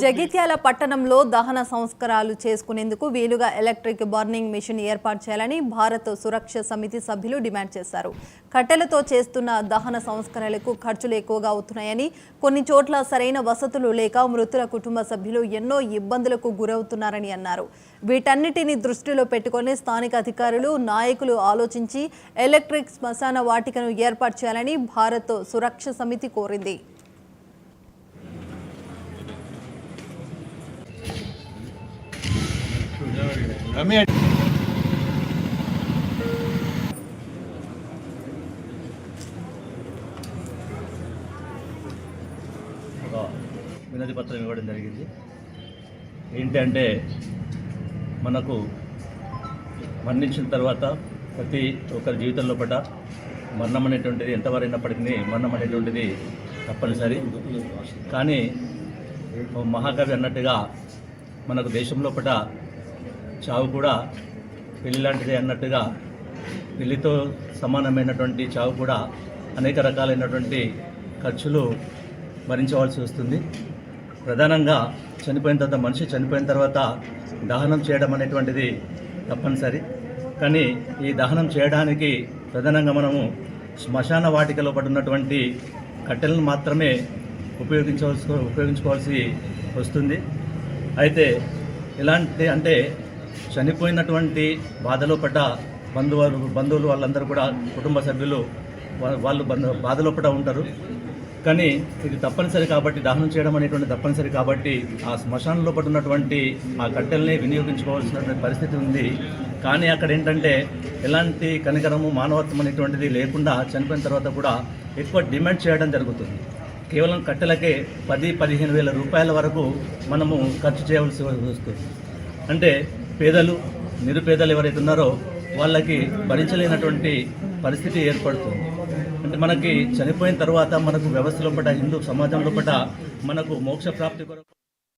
జగిత్యాల పట్టణంలో దహన సంస్కారాలు చేసుకునేందుకు వీలుగా ఎలక్ట్రిక్ బర్నింగ్ మిషన్ ఏర్పాటు చేయాలని భారత్ సురక్ష సమితి సభ్యులు డిమాండ్ చేశారు. కట్టెలతో చేస్తున్న దహన సంస్కరణలకు ఖర్చులు ఎక్కువగా అవుతున్నాయని, కొన్ని చోట్ల సరైన వసతులు లేక మృతుల కుటుంబ సభ్యులు ఎన్నో ఇబ్బందులకు గురవుతున్నారని అన్నారు. వీటన్నిటిని దృష్టిలో పెట్టుకొని స్థానిక అధికారులు, నాయకులు ఆలోచించి ఎలక్ట్రిక్ శ్మశాన వాటికను ఏర్పాటు చేయాలని భారత్ సురక్ష సమితి కోరింది. వినతి పత్రం ఇవ్వడం జరిగింది. ఏంటంటే మనకు మరణించిన తర్వాత ప్రతి ఒక్కరి జీవితంలో పట మరణం అనేటువంటిది ఎంతవరైనప్పటికీ మరణం అనేటువంటిది తప్పనిసరి. కానీ మహాకవి అన్నట్టుగా మనకు దేశంలో పట చావు కూడా పెళ్లి లాంటిది అన్నట్టుగా పెళ్లితో సమానమైనటువంటి చావు కూడా అనేక రకాలైనటువంటి ఖర్చులు భరించవలసి వస్తుంది. ప్రధానంగా చనిపోయిన తర్వాత మనిషి చనిపోయిన తర్వాత దహనం చేయడం అనేటువంటిది తప్పనిసరి. కానీ ఈ దహనం చేయడానికి ప్రధానంగా మనము శ్మశాన వాటికలో పడున్నటువంటి కట్టెలను మాత్రమే ఉపయోగించుకోవాల్సి వస్తుంది. అయితే ఎలాంటి అంటే చనిపోయినటువంటి బాధలో పడ్డ బంధువులు వాళ్ళందరూ కూడా కుటుంబ సభ్యులు వాళ్ళు బాధలో పడ్డ ఉంటారు. కానీ ఇది తప్పనిసరి కాబట్టి దహనం చేయడం అనేటువంటి తప్పనిసరి కాబట్టి ఆ శ్మశానంలో పడున్నటువంటి ఆ కట్టెల్ని వినియోగించుకోవాల్సిన పరిస్థితి ఉంది. కానీ అక్కడ ఏంటంటే ఎలాంటి కనికరము మానవత్వం అనేటువంటిది లేకుండా చనిపోయిన తర్వాత కూడా ఎక్కువ డిమాండ్ చేయడం జరుగుతుంది. కేవలం కట్టెలకే 10-15 వేల రూపాయల వరకు మనము ఖర్చు చేయవలసి వస్తుంది. అంటే పేదలు, నిరుపేదలు ఎవరైతే ఉన్నారో వాళ్ళకి భరించలేనటువంటి పరిస్థితి ఏర్పడుతుంది. అంటే మనకి చనిపోయిన తర్వాత మనకు వ్యవస్థలో పట హిందూ సమాజంలో పట మనకు మోక్ష ప్రాప్తి కొరకు